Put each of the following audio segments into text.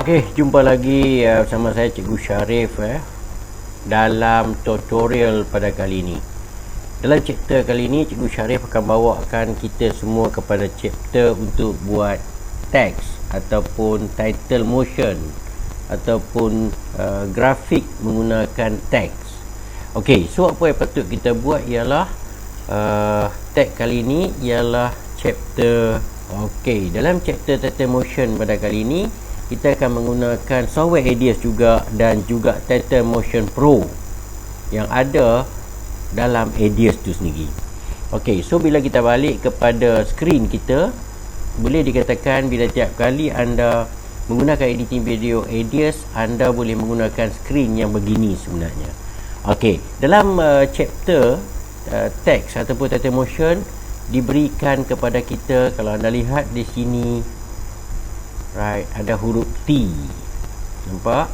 Okey, jumpa lagi bersama saya Cikgu Syarif dalam tutorial pada kali ini. Dalam chapter kali ini, Cikgu Syarif akan bawakan kita semua kepada chapter untuk buat teks ataupun title motion ataupun grafik menggunakan teks. Okey, so apa yang patut kita buat ialah teks kali ini ialah chapter. Okey, dalam chapter title motion pada kali ini kita akan menggunakan software Edius juga dan juga Title Motion Pro yang ada dalam Edius tu sendiri. Okey, so bila kita balik kepada skrin kita, boleh dikatakan bila tiap kali anda menggunakan editing video Edius, anda boleh menggunakan skrin yang begini sebenarnya. Okey, dalam chapter text ataupun Title Motion diberikan kepada kita, kalau anda lihat di sini, right, ada huruf T. Nampak?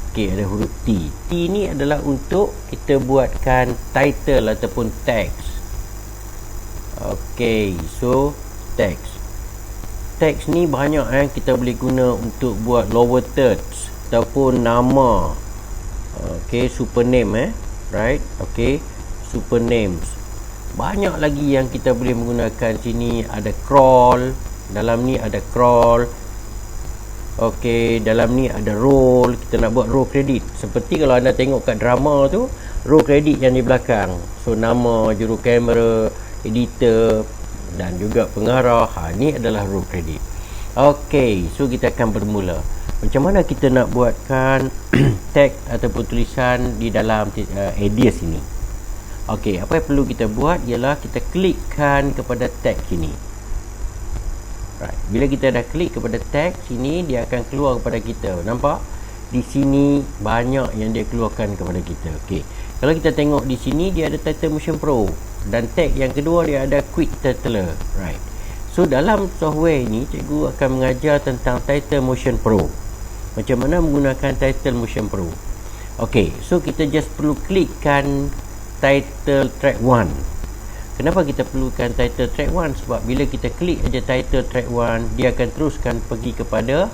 Okey, ada huruf T. T ni adalah untuk kita buatkan title ataupun text. Okey, so text. Text ni banyak kita boleh guna untuk buat lower thirds ataupun nama. Okey, super name right? Okey, super names. Banyak lagi yang kita boleh menggunakan sini. Ada crawl. Dalam ni ada crawl. Okey, dalam ni ada roll. Kita nak buat roll credit. Seperti kalau anda tengok kat drama tu, roll credit yang di belakang. So nama, juru kamera, editor dan juga pengarah. Ni adalah roll credit. Okey, so kita akan bermula. Macam mana kita nak buatkan teks ataupun tulisan di dalam Edius ini? Okey, apa yang perlu kita buat ialah kita klikkan kepada teks ini. Right. Bila kita dah klik kepada teks ini, dia akan keluar kepada kita. Nampak? Di sini banyak yang dia keluarkan kepada kita. Okey. Kalau kita tengok di sini, dia ada Title Motion Pro dan teks yang kedua dia ada Quick Titler. Right. So dalam software ini, cikgu akan mengajar tentang Title Motion Pro. Macam mana menggunakan Title Motion Pro. Okey, so kita just perlu klikkan title track 1. Kenapa kita perlukan title track 1? Sebab bila kita klik aja title track 1, dia akan teruskan pergi kepada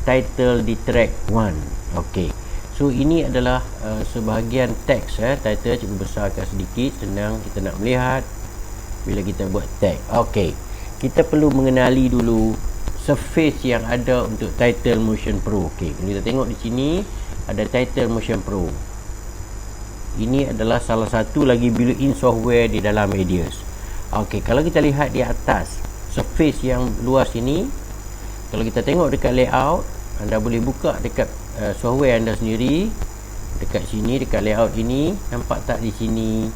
title di track 1. Okey. So ini adalah sebahagian teks title. Cikgu besarkan sedikit, senang kita nak melihat bila kita buat teks. Okey. Kita perlu mengenali dulu surface yang ada untuk Title Motion Pro. Okey, kita tengok di sini ada Title Motion Pro. Ini adalah salah satu lagi built-in software di dalam Edius. Okey, kalau kita lihat di atas surface yang luas ini, kalau kita tengok dekat layout, anda boleh buka dekat software anda sendiri. Dekat sini, dekat layout ini, nampak tak di sini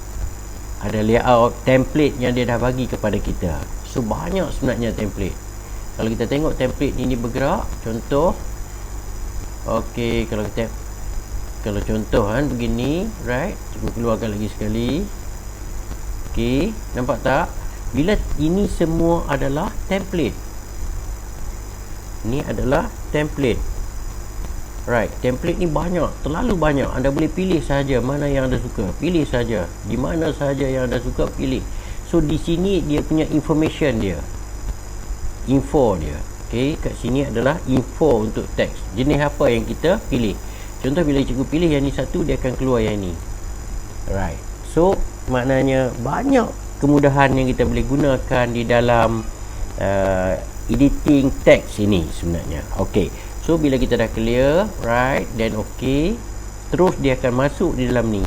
ada layout template yang dia dah bagi kepada kita. So banyak sebenarnya template. Kalau kita tengok template ini bergerak, contoh. Okey, kalau contoh begini, right? Cikgu keluarkan lagi sekali. Okey, nampak tak? Bila ini semua adalah template. Ini adalah template. Right, template ni banyak, terlalu banyak. Anda boleh pilih saja mana yang anda suka. Pilih saja. Di mana saja yang anda suka, pilih. So di sini dia punya information dia. Info dia. Okey, kat sini adalah info untuk teks. Jenis apa yang kita pilih. Contoh bila cikgu pilih yang ni satu, dia akan keluar yang ni. Right. So maknanya banyak kemudahan yang kita boleh gunakan di dalam editing teks ini sebenarnya. Okey. So bila kita dah clear, right, then okey, terus dia akan masuk di dalam ni.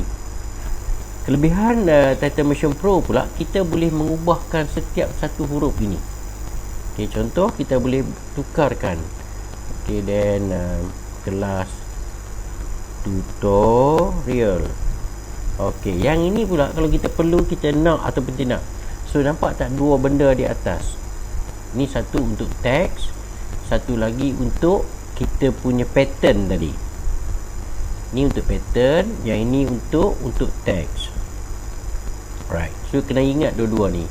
Kelebihan Title Motion Pro pula, kita boleh mengubahkan setiap satu huruf ini. Okey, contoh kita boleh tukarkan. Okey, then kelas tutorial. Okey, yang ini pula kalau kita perlu, kita nak ataupun tidak. So nampak tak dua benda di atas? Ini satu untuk teks, satu lagi untuk kita punya pattern tadi. Ini untuk pattern, yang ini untuk teks. Right. So kena ingat dua-dua ni.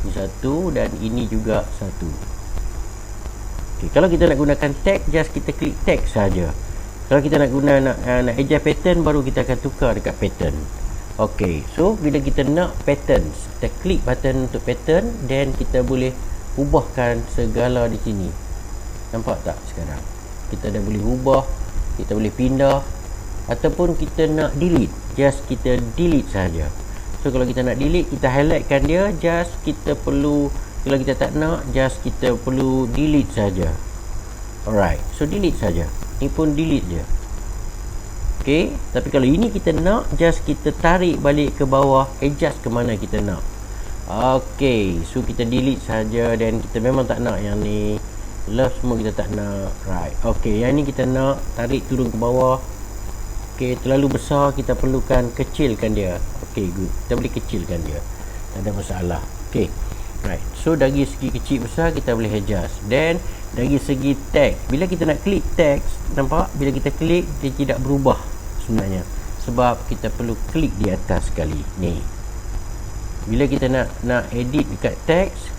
Ini satu dan ini juga satu. Okay, kalau kita nak gunakan tag, just kita klik tag saja. Kalau kita nak guna nak adjust pattern, baru kita akan tukar dekat pattern. Okey, so bila kita nak patterns, kita klik button untuk pattern, then kita boleh ubahkan segala di sini. Nampak tak sekarang? kita dah boleh ubah, kita boleh pindah, ataupun kita nak delete, just kita delete saja. So kalau kita nak delete, kita highlightkan dia, just kita perlu, kalau kita tak nak, just kita perlu delete saja. Alright, so delete saja. Ni pun delete je. Okay, tapi kalau ini kita nak, just kita tarik balik ke bawah, adjust ke mana kita nak. Okay, so kita delete saja, dan kita memang tak nak yang ni. Love semua kita tak nak. Right, okay, yang ni kita nak, tarik turun ke bawah. Okay, terlalu besar, kita perlukan kecilkan dia. Okay, good, kita boleh kecilkan dia, tak ada masalah. Okay, right, so dari segi kecil besar kita boleh adjust. Then dari segi text, bila kita nak klik text, nampak bila kita klik dia tidak berubah sebenarnya, sebab kita perlu klik di atas sekali ni. Bila kita nak edit dekat text,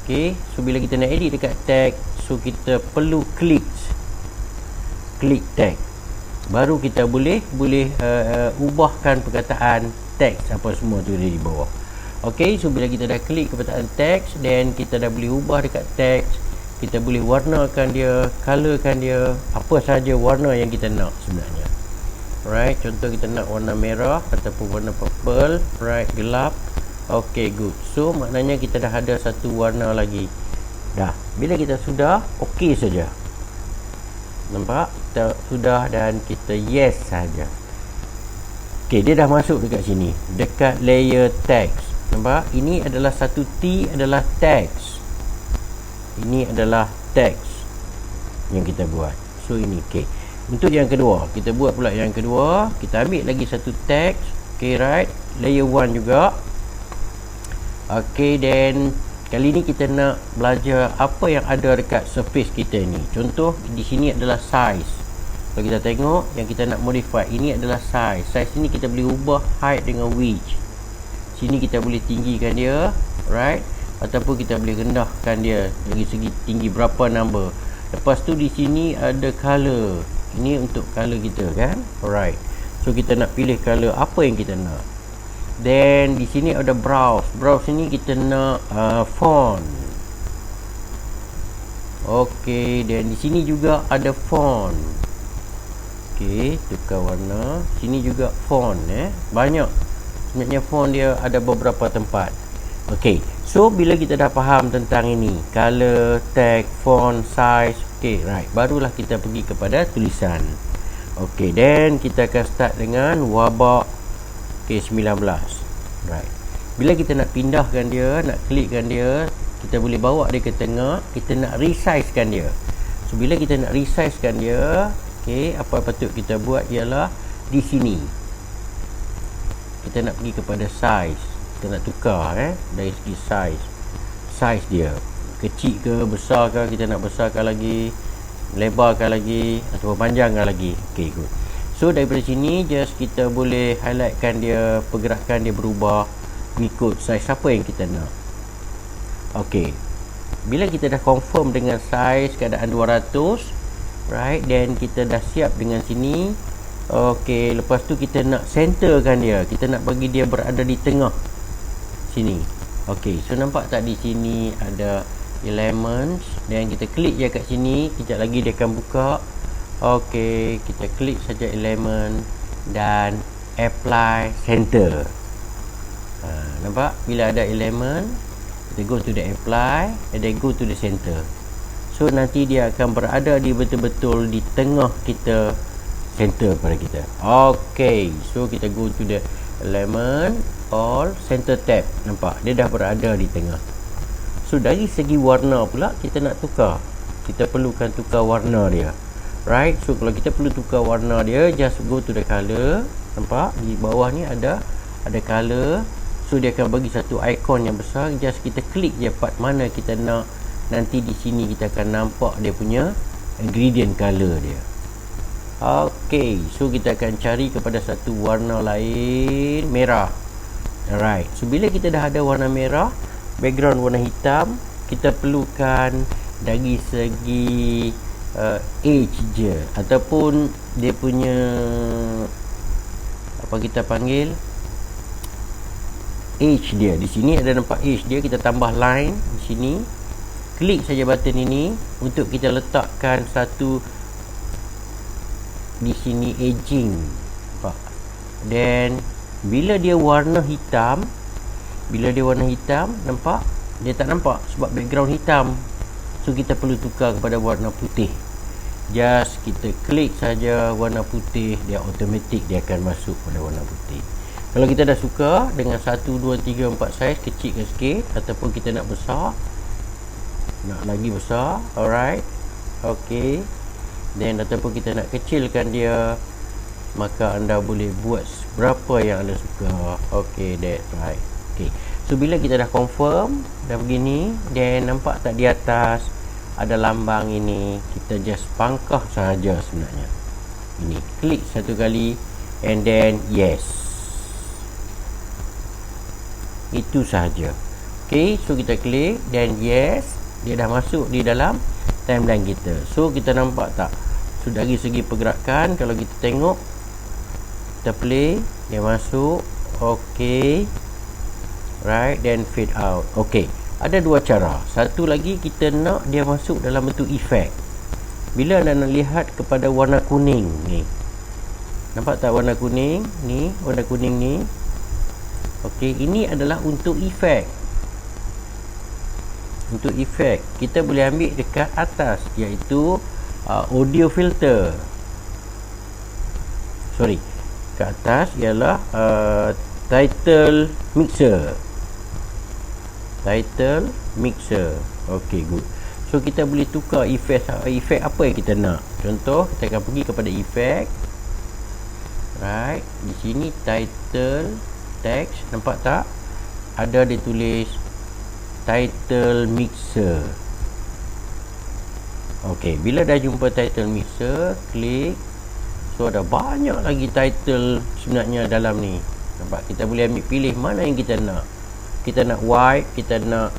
okay, so bila kita nak edit dekat text, so kita perlu klik text, baru kita boleh ubahkan perkataan teks apa semua tu di bawah. Ok, so bila kita dah klik perkataan teks, then kita dah boleh ubah dekat teks, kita boleh warnakan dia, colorkan dia, apa sahaja warna yang kita nak sebenarnya. Right, contoh kita nak warna merah ataupun warna purple, right, gelap. Ok, good. So maknanya kita dah ada satu warna lagi. Dah, bila kita sudah, ok saja. Nampak? Kita sudah, dan kita yes saja. Ok, dia dah masuk dekat sini, dekat layer text. Nampak? Ini adalah satu T adalah text. Ini adalah text yang kita buat. So ini ok. Untuk yang kedua, kita buat pula yang kedua. Kita ambil lagi satu text. Ok, right, layer 1 juga. Ok, then kali ni kita nak belajar apa yang ada dekat surface kita ni. Contoh di sini adalah size. Kalau kita tengok yang kita nak modify, ini adalah size. Size ni kita boleh ubah height dengan width. Sini kita boleh tinggikan dia, right, ataupun kita boleh rendahkan dia dari segi tinggi berapa number. Lepas tu di sini ada color. Ini untuk color kita kan. Alright, so kita nak pilih color apa yang kita nak. Then di sini ada browse. Browse ni kita nak font. Okey, dan di sini juga ada font. Okey, tukar warna. Sini juga font banyak. Sebenarnya font dia ada beberapa tempat. Okey, so bila kita dah faham tentang ini, color, tag, font, size, okey, right, barulah kita pergi kepada tulisan. Okey, then kita akan start dengan wabak K19. Right. Bila kita nak pindahkan dia, nak klikkan dia, kita boleh bawa dia ke tengah, kita nak resizekan dia. So bila kita nak resizekan dia, okey, apa patut kita buat ialah di sini. Kita nak pergi kepada size. Kita nak tukar dari segi size. Size dia kecil ke besar ke, kita nak besarkan lagi, lebarkan lagi, atau panjangkan lagi. Okey, good. So daripada sini just kita boleh highlightkan dia, pergerakan dia berubah mengikut size apa yang kita nak. Okey, bila kita dah confirm dengan size keadaan 200, right, then kita dah siap dengan sini. Okey, lepas tu kita nak centerkan dia, kita nak bagi dia berada di tengah sini. Okey, so nampak tak di sini ada elements, dan kita klik je kat sini, kejap lagi dia akan buka. Okey, kita klik saja element dan apply center. Nampak? Bila ada element, kita go to the apply and then go to the center. So nanti dia akan berada di betul-betul di tengah kita, center pada kita. Okey, so kita go to the element, all, center tab. Nampak? Dia dah berada di tengah. So dari segi warna pula kita nak tukar. Kita perlukan tukar warna dia. Right, so kalau kita perlu tukar warna dia, just go to the color. Nampak? Di bawah ni ada color. So dia akan bagi satu ikon yang besar. Just kita klik je part mana kita nak. Nanti di sini kita akan nampak dia punya gradient color dia. Okey, so kita akan cari kepada satu warna lain, merah. Alright, so bila kita dah ada warna merah, background warna hitam, kita perlukan dari segi edge je, ataupun dia punya apa kita panggil, edge dia. Di sini ada nampak edge dia, kita tambah line di sini klik saja button ini untuk kita letakkan satu di sini edging, nampak? Dan bila dia warna hitam, nampak? Dia tak nampak sebab background hitam. So kita perlu tukar kepada warna putih. Just kita klik saja warna putih, dia automatik dia akan masuk pada warna putih. Kalau kita dah suka dengan 1, 2, 3, 4 saiz, kecilkan sikit, ataupun kita nak besar, nak lagi besar, alright, ok. Dan ataupun kita nak kecilkan dia, maka anda boleh buat berapa yang anda suka. ok, that's right. ok, so bila kita dah confirm dah begini, dan nampak tak di atas ada lambang ini, kita just pangkah sahaja sebenarnya. Ini klik satu kali and then yes, itu sahaja. ok, so kita klik dan yes, dia dah masuk di dalam timeline kita. So kita nampak tak, so dari segi pergerakan, kalau kita tengok, kita play, dia masuk. ok, right, then fade out. ok, ada dua cara. Satu lagi, kita nak dia masuk dalam bentuk efek. Bila anda nak lihat kepada warna kuning ni, nampak tak warna kuning ni, warna kuning ni, ok, ini adalah untuk efek. Untuk efek kita boleh ambil dekat atas, iaitu audio filter. Sorry, ke atas ialah title mixer. ok, good. So kita boleh tukar efek apa yang kita nak. Contoh, kita akan pergi kepada efek, right, di sini title text, nampak tak ada dia tulis title mixer. ok, bila dah jumpa title mixer, klik. So ada banyak lagi title sebenarnya dalam ni, nampak? Kita boleh ambil pilih mana yang kita nak. Kita nak wide, kita nak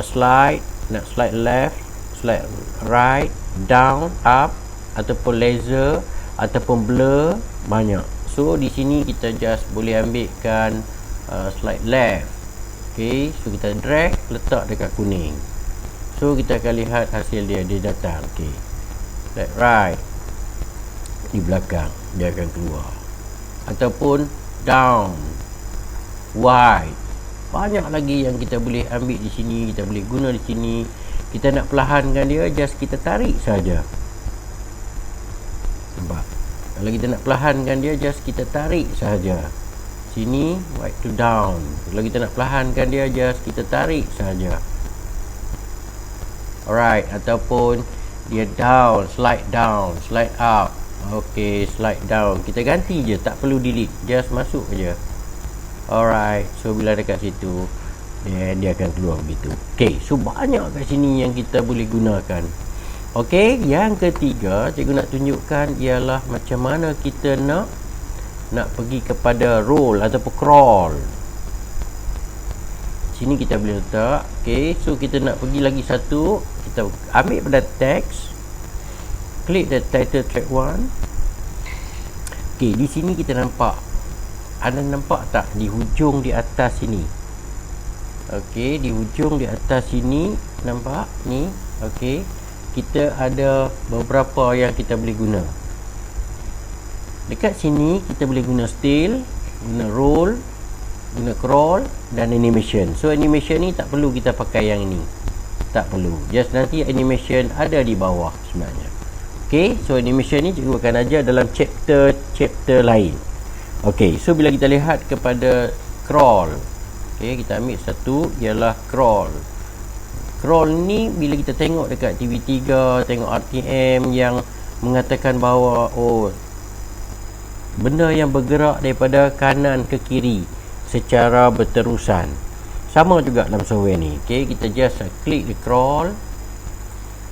slide, nak slide left, slide right, down, up, ataupun laser, ataupun blur, banyak. So di sini kita just boleh ambilkan slide left. ok, so kita drag, letak dekat kuning. So kita akan lihat hasil dia datang. ok, slide right, di belakang dia akan keluar. Ataupun down, wide, banyak lagi yang kita boleh ambil di sini, kita boleh guna di sini. Kita nak perlahankan dia, just kita tarik saja. Nampak? Kalau kita nak perlahankan dia, just kita tarik saja. Sini, right to down. Kalau kita nak perlahankan dia, just kita tarik saja. Alright, ataupun dia down, slide up. ok, slide down. Kita ganti je, tak perlu delete, just masuk je. Alright, so bila dekat situ, dia akan keluar begitu. ok, so banyak kat sini yang kita boleh gunakan. ok, yang ketiga cikgu nak tunjukkan ialah macam mana kita nak pergi kepada roll ataupun crawl. Sini kita boleh letak. ok, so kita nak pergi lagi satu, kita ambil pada text, klik the title track 1. ok, di sini kita nampak, anda nampak tak di hujung di atas sini? ok, di hujung di atas sini, nampak ni? ok, kita ada beberapa yang kita boleh guna. Dekat sini kita boleh guna still, guna roll, guna crawl dan animation. So animation ni tak perlu kita pakai yang ini, tak perlu, just nanti animation ada di bawah sebenarnya. ok, so animation ni cikgu akan ajar dalam chapter lain. ok, so bila kita lihat kepada crawl, ok, kita ambil satu ialah crawl. Crawl ni bila kita tengok dekat TV3, tengok RTM yang mengatakan bahawa benda yang bergerak daripada kanan ke kiri secara berterusan. Sama juga dalam software ni. ok, kita just klik di crawl,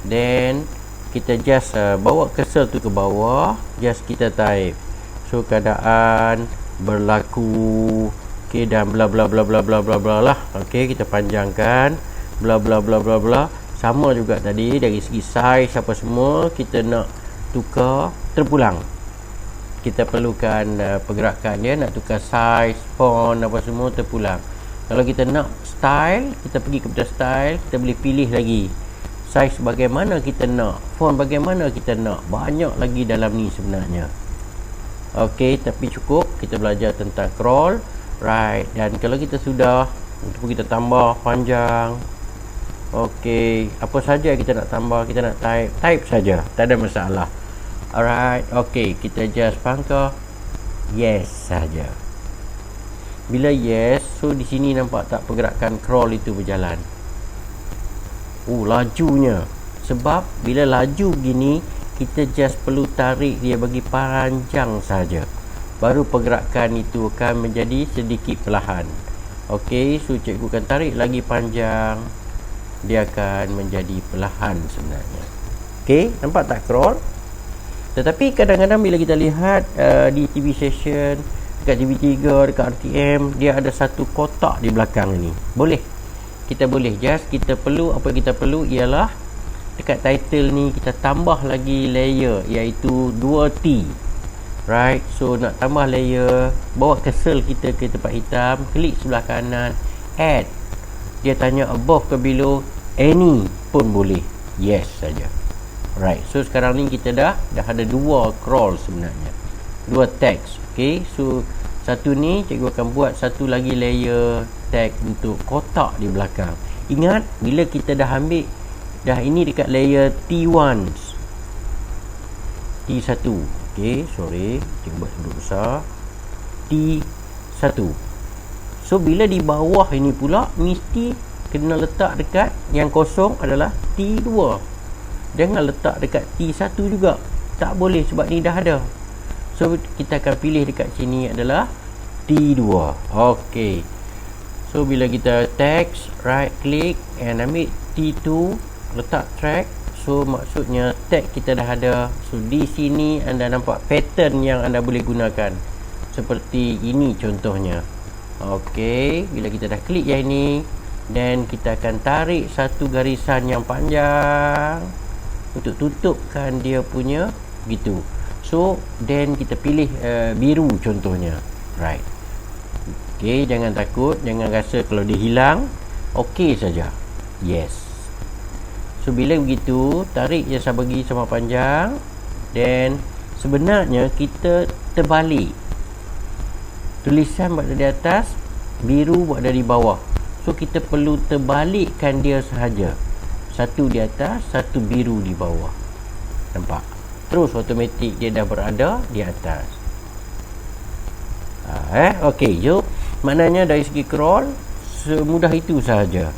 then kita just bawa cursor tu ke bawah, just kita type, so keadaan berlaku, ok, dan bla bla bla bla bla bla bla lah. ok, kita panjangkan bla bla bla bla bla. Sama juga tadi, dari segi size apa semua, kita nak tukar terpulang, kita perlukan pergerakan dia, nak tukar size, font apa semua terpulang. Kalau kita nak style, kita pergi kepada style, kita boleh pilih lagi Saiz bagaimana kita nak, font bagaimana kita nak. Banyak lagi dalam ni sebenarnya. Okey, tapi cukup kita belajar tentang scroll, right? Dan kalau kita sudah, untuk kita tambah panjang. Okey, apa saja kita nak tambah, kita nak type saja, tak ada masalah. Alright, okey, kita just pangkah yes saja. Bila yes, so di sini nampak tak pergerakan scroll itu berjalan. Lajunya. Sebab bila laju begini, kita just perlu tarik dia bagi panjang saja. Baru pergerakan itu akan menjadi sedikit perlahan. Okey, so cikgu akan tarik lagi panjang. Dia akan menjadi perlahan sebenarnya. Okey, nampak tak scroll? Tetapi kadang-kadang bila kita lihat di TV session, dekat TV3, dekat RTM, dia ada satu kotak di belakang ni. Boleh. Kita boleh just, kita perlu, apa kita perlu ialah dekat title ni kita tambah lagi layer, iaitu 2T. Right, so nak tambah layer, bawa cursor kita ke tempat hitam, klik sebelah kanan, add. Dia tanya above ke below, any pun boleh. Yes saja. Right, so sekarang ni kita dah ada dua scroll sebenarnya, dua teks. Okay, so satu ni cikgu akan buat satu lagi layer tag untuk kotak di belakang. Ingat, bila kita dah ambil dah ini dekat layer T1, T1. Okay, sorry, cikgu buat sedut besar, T1. So bila di bawah ini pula mesti kena letak dekat yang kosong adalah T2. Jangan letak dekat T1 juga, tak boleh sebab ni dah ada. So kita akan pilih dekat sini adalah T2. Okey, so bila kita text, right click and ambil T2, letak track. So maksudnya tag kita dah ada. So di sini anda nampak pattern yang anda boleh gunakan, seperti ini contohnya. Okey, bila kita dah klik yang ini, dan kita akan tarik satu garisan yang panjang untuk tutupkan dia punya gitu. So then kita pilih biru contohnya, right? Okey, jangan takut, jangan rasa kalau dia hilang. Okey saja. Yes. So bila begitu, tarik je bagi sama panjang. Dan sebenarnya kita terbalik. Tulisan berada di atas, biru berada di bawah. So kita perlu terbalikkan dia sahaja. Satu di atas, satu biru di bawah. Nampak? Terus automatik dia dah berada di atas. Okey, jom. Maknanya dari segi scroll semudah itu sahaja.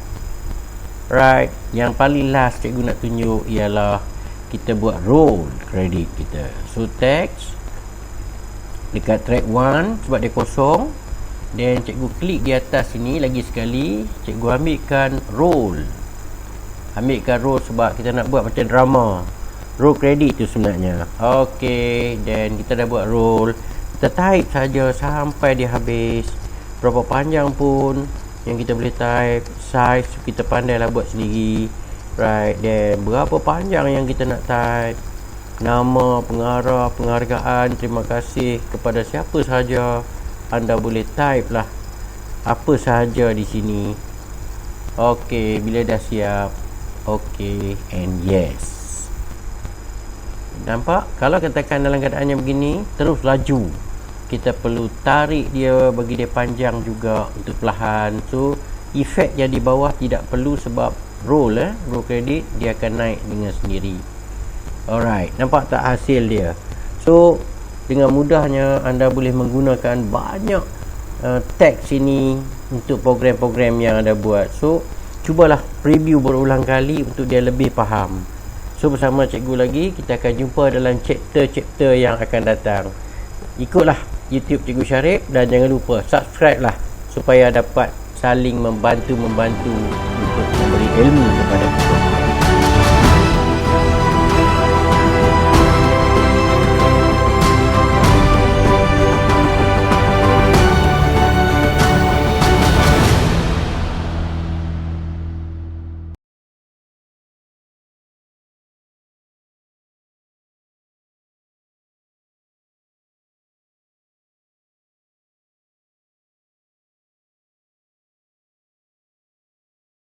Right, yang paling last cikgu nak tunjuk ialah kita buat roll kredit kita. So text dekat track 1 sebab dia kosong, dan cikgu klik di atas sini lagi sekali, cikgu ambilkan roll. Ambilkan roll sebab kita nak buat macam drama. Roll kredit tu sebenarnya. Okey, dan kita dah buat roll. Kita type saja sampai dia habis. Berapa panjang pun yang kita boleh type, size kita pandailah buat sendiri, right? Dan berapa panjang yang kita nak type, nama, pengarah, penghargaan, terima kasih kepada siapa sahaja, anda boleh type lah apa sahaja di sini. Okey, bila dah siap, okey and yes. Nampak? Kalau katakan dalam keadaan yang begini terus laju, kita perlu tarik dia, bagi dia panjang juga untuk perlahan. So efek yang di bawah tidak perlu sebab roll credit dia akan naik dengan sendiri. Alright, nampak tak hasil dia? So dengan mudahnya anda boleh menggunakan banyak teks ini untuk program-program yang anda buat. So cubalah preview berulang kali untuk dia lebih faham. So bersama cikgu lagi, kita akan jumpa dalam chapter-chapter yang akan datang. Ikutlah YouTube Cikgu Syarif dan jangan lupa subscribe lah supaya dapat saling membantu untuk memberi ilmu kepada kita.